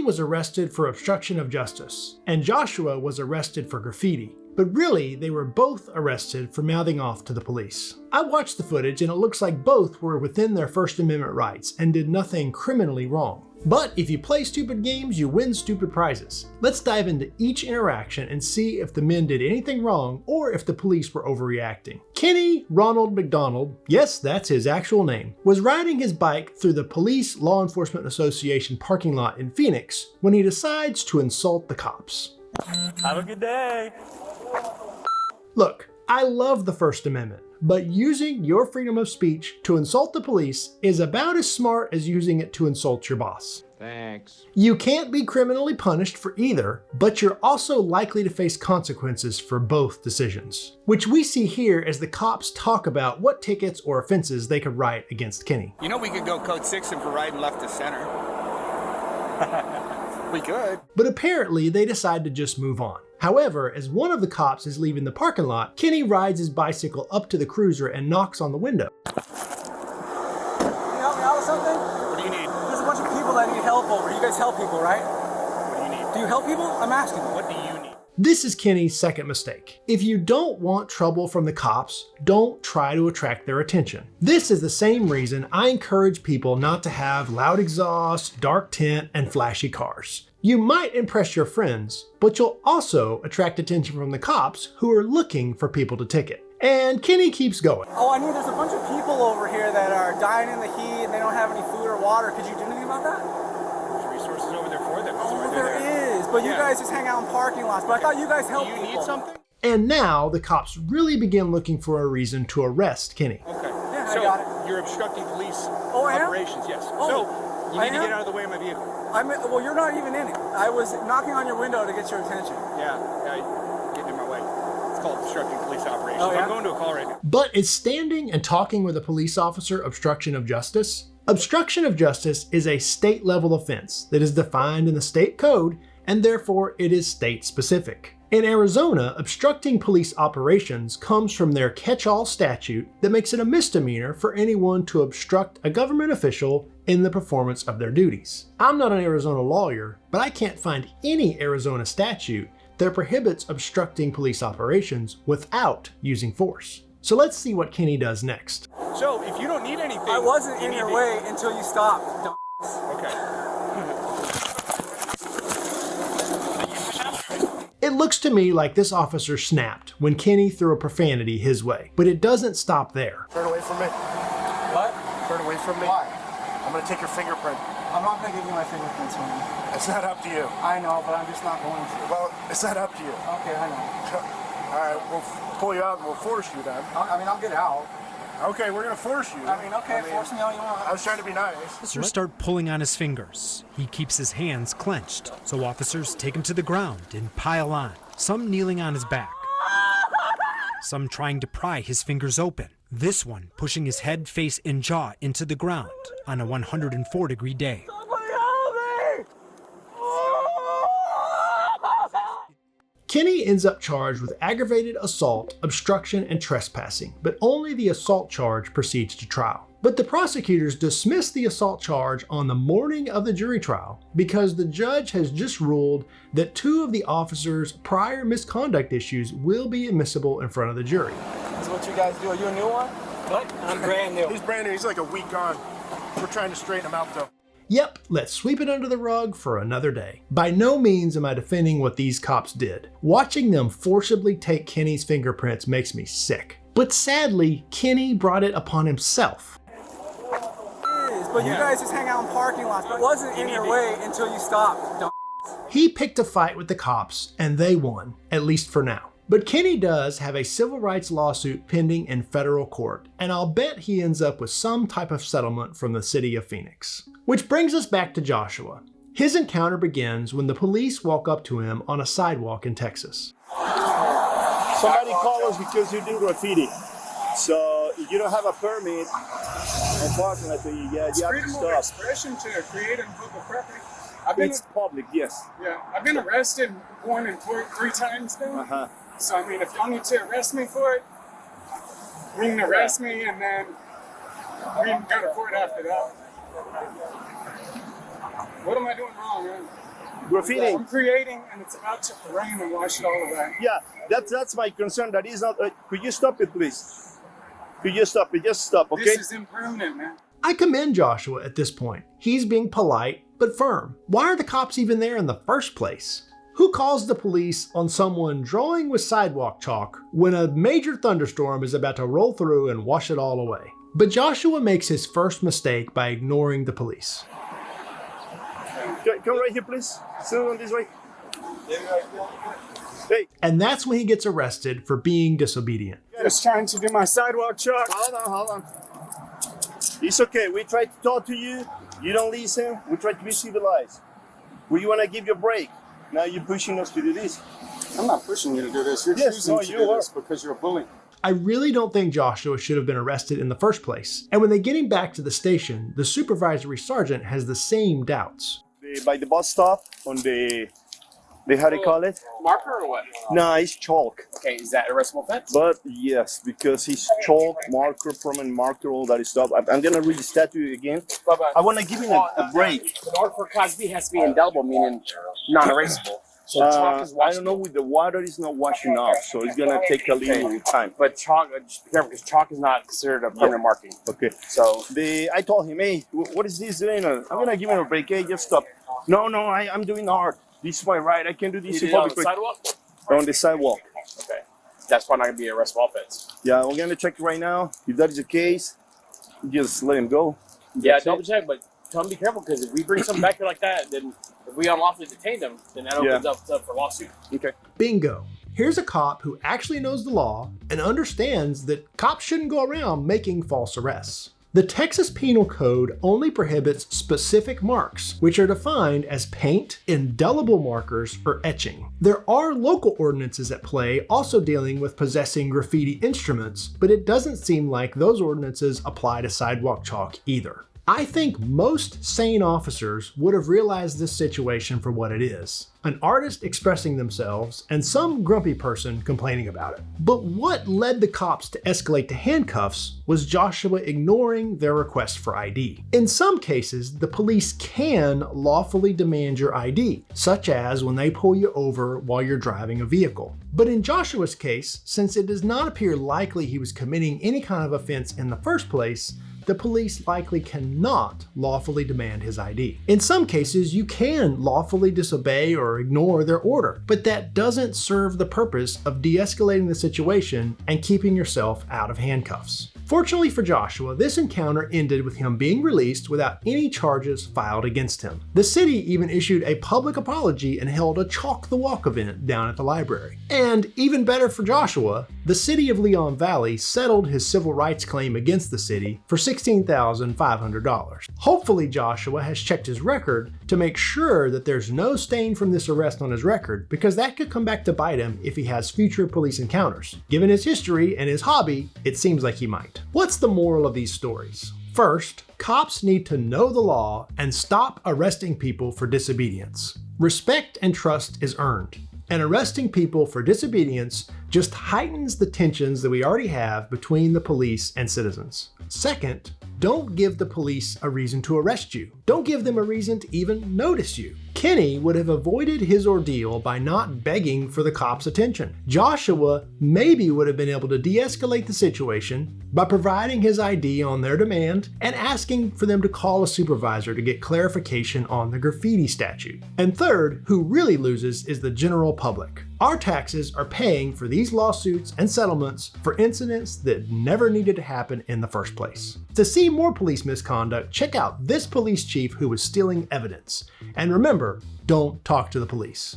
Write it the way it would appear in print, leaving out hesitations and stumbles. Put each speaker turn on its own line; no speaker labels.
was arrested for obstruction of justice, and Joshua was arrested for graffiti. But really, they were both arrested for mouthing off to the police. I watched the footage and it looks like both were within their First Amendment rights and did nothing criminally wrong. But if you play stupid games, you win stupid prizes. Let's dive into each interaction and see if the men did anything wrong or if the police were overreacting. Kenny Ronald McDonald, yes, that's his actual name, was riding his bike through the Police Law Enforcement Association parking lot in Phoenix when he decides to insult the cops.
Have a good day.
Look, I love the First Amendment, but using your freedom of speech to insult the police is about as smart as using it to insult your boss.
Thanks.
You can't be criminally punished for either, but you're also likely to face consequences for both decisions, which we see here as the cops talk about what tickets or offenses they could write against Kenny.
You know we could go code 6 him for riding left to center. We could.
But apparently they decide to just move on. However, as one of the cops is leaving the parking lot, Kenny rides his bicycle up to the cruiser and knocks on the window.
Can you help me out with something?
What do you need?
There's a bunch of people that need help over. You guys help people, right?
What do you need?
Do you help people? I'm asking you.
What do you need?
This is Kenny's second mistake. If you don't want trouble from the cops, don't try to attract their attention. This is the same reason I encourage people not to have loud exhaust, dark tint, and flashy cars. You might impress your friends, but you'll also attract attention from the cops who are looking for people to ticket. And Kenny keeps going.
Oh, there's a bunch of people over here that are dying in the heat and they don't have any food or water. Could you do anything about that?
There's resources over there for them.
Oh, there is. But you guys just hang out in parking lots. But I thought you guys help people.
Do you need something?
And now the cops really begin looking for a reason to arrest Kenny.
Okay.
Yeah,
So
I got it.
you're obstructing police
I am?
operations, yes.
Oh,
so you need to get out of the way of my vehicle.
Well, you're not even in it. I was knocking on your window to get your attention.
Yeah, getting in my way. It's called obstructing police operations.
Oh, yeah?
I'm going to a call right now.
But is standing and talking with a police officer obstruction of justice? Obstruction of justice is a state-level offense that is defined in the state code, and therefore it is state-specific. In Arizona, obstructing police operations comes from their catch-all statute that makes it a misdemeanor for anyone to obstruct a government official in the performance of their duties. I'm not an Arizona lawyer, but I can't find any Arizona statute that prohibits obstructing police operations without using force. So let's see what Kenny does next.
So if you don't need anything...
I wasn't in your way until you stopped.
Okay.
It looks to me like this officer snapped when Kenny threw a profanity his way, but it doesn't stop there.
Turn away from me.
What?
Turn away from me.
Why?
I'm gonna take your fingerprint.
I'm not going to give you my fingerprints, honey.
It's not up to you.
I know, but I'm just not going to.
Well, it's not up to you.
Okay, I know.
All right, we'll pull you out and we'll force you then.
I'll get out.
Okay, we're gonna force you.
Force me all you want.
I was trying to be nice.
Officers start pulling on his fingers. He keeps his hands clenched, so officers take him to the ground and pile on, some kneeling on his back, some trying to pry his fingers open, this one pushing his head, face, and jaw into the ground on a 104-degree day.
Kenny ends up charged with aggravated assault, obstruction, and trespassing, but only the assault charge proceeds to trial. But the prosecutors dismiss the assault charge on the morning of the jury trial because the judge has just ruled that 2 of the officers' prior misconduct issues will be admissible in front of the jury.
This is what you guys do. Are you a new one? What? I'm brand new.
He's brand new. He's like a week gone. We're trying to straighten him out though.
Yep, let's sweep it under the rug for another day. By no means am I defending what these cops did. Watching them forcibly take Kenny's fingerprints makes me sick. But sadly, Kenny brought it upon himself.
But you guys just hang out in parking lots. But it wasn't in your way until you stopped.
He picked a fight with the cops, and they won, at least for now. But Kenny does have a civil rights lawsuit pending in federal court, and I'll bet he ends up with some type of settlement from the city of Phoenix. Which brings us back to Joshua. His encounter begins when the police walk up to him on a sidewalk in Texas.
Somebody called us because you do graffiti. So if you don't have a permit, unfortunately, you have to stop.
Freedom of expression to create in public property.
It's public, yes.
Yeah, I've been arrested 1 and 3 times now. So I mean, if y'all need to arrest me for it, we can arrest me and then we can go to court after that. What am I doing wrong, man?
graffiti.
I'm creating, and it's about to rain and wash it all away.
Yeah, that's my concern. That is not. Could you stop it, please? Could you stop it? Just stop, okay?
This is impermanent, man.
I commend Joshua at this point. He's being polite but firm. Why are the cops even there in the first place? Who calls the police on someone drawing with sidewalk chalk when a major thunderstorm is about to roll through and wash it all away? But Joshua makes his first mistake by ignoring the police.
Come right here, please. Sit on this way. Hey.
And that's when he gets arrested for being disobedient.
Just trying to do my sidewalk chalk.
Hold on. It's okay. We tried to talk to you. You don't listen. We try to be civilized. You want to give you a break. Now you're pushing us to do this.
I'm not pushing you to do this. You're choosing to do this because you're a bully.
I really don't think Joshua should have been arrested in the first place. And when they get him back to the station, the supervisory sergeant has the same doubts.
By the bus stop on the how do you call it?
Marker or what?
No, it's chalk.
Okay, is that arrestable offense?
But yes, because it's chalk, marker, permanent marker, all that stuff. I'm gonna read the statute again. I want to give him a break.
In order for cause B, it has to be indelible, meaning non-erasable. So chalk is
I don't know, with the water it's not washing off, so it's gonna take a little time.
But chalk, just be careful because chalk is not considered a permanent marking.
Okay.
So
I told him, hey, what is this doing? I'm gonna give him a break. Hey, just stop. No, I'm doing art. This is my right. I can do this
you
in
did it on
public.
the sidewalk?
On the sidewalk.
Okay. That's probably not going to be an arrestable offense.
Yeah, we're going to check it right now. If that is the case, just let him go.
Yeah, double check, but tell him to be careful because if we bring something back here like that, then if we unlawfully detain them, then that opens up for lawsuit.
Okay.
Bingo. Here's a cop who actually knows the law and understands that cops shouldn't go around making false arrests. The Texas Penal Code only prohibits specific marks, which are defined as paint, indelible markers, or etching. There are local ordinances at play also dealing with possessing graffiti instruments, but it doesn't seem like those ordinances apply to sidewalk chalk either. I think most sane officers would have realized this situation for what it is. An artist expressing themselves and some grumpy person complaining about it. But what led the cops to escalate to handcuffs was Joshua ignoring their request for ID. In some cases, the police can lawfully demand your ID, such as when they pull you over while you're driving a vehicle. But in Joshua's case, since it does not appear likely he was committing any kind of offense in the first place, the police likely cannot lawfully demand his ID. In some cases, you can lawfully disobey or ignore their order, but that doesn't serve the purpose of de-escalating the situation and keeping yourself out of handcuffs. Fortunately for Joshua, this encounter ended with him being released without any charges filed against him. The city even issued a public apology and held a Chalk the Walk event down at the library. And even better for Joshua, the city of Leon Valley settled his civil rights claim against the city for $16,500. Hopefully Joshua has checked his record to make sure that there's no stain from this arrest on his record, because that could come back to bite him if he has future police encounters. Given his history and his hobby, it seems like he might. What's the moral of these stories? First, cops need to know the law and stop arresting people for disobedience. Respect and trust is earned, and arresting people for disobedience just heightens the tensions that we already have between the police and citizens. Second, don't give the police a reason to arrest you. Don't give them a reason to even notice you. Kenny would have avoided his ordeal by not begging for the cops' attention. Joshua maybe would have been able to de-escalate the situation by providing his ID on their demand and asking for them to call a supervisor to get clarification on the graffiti statute. And third, who really loses is the general public. Our taxes are paying for these lawsuits and settlements for incidents that never needed to happen in the first place. To see more police misconduct, check out this police chief who was stealing evidence. And remember, don't talk to the police.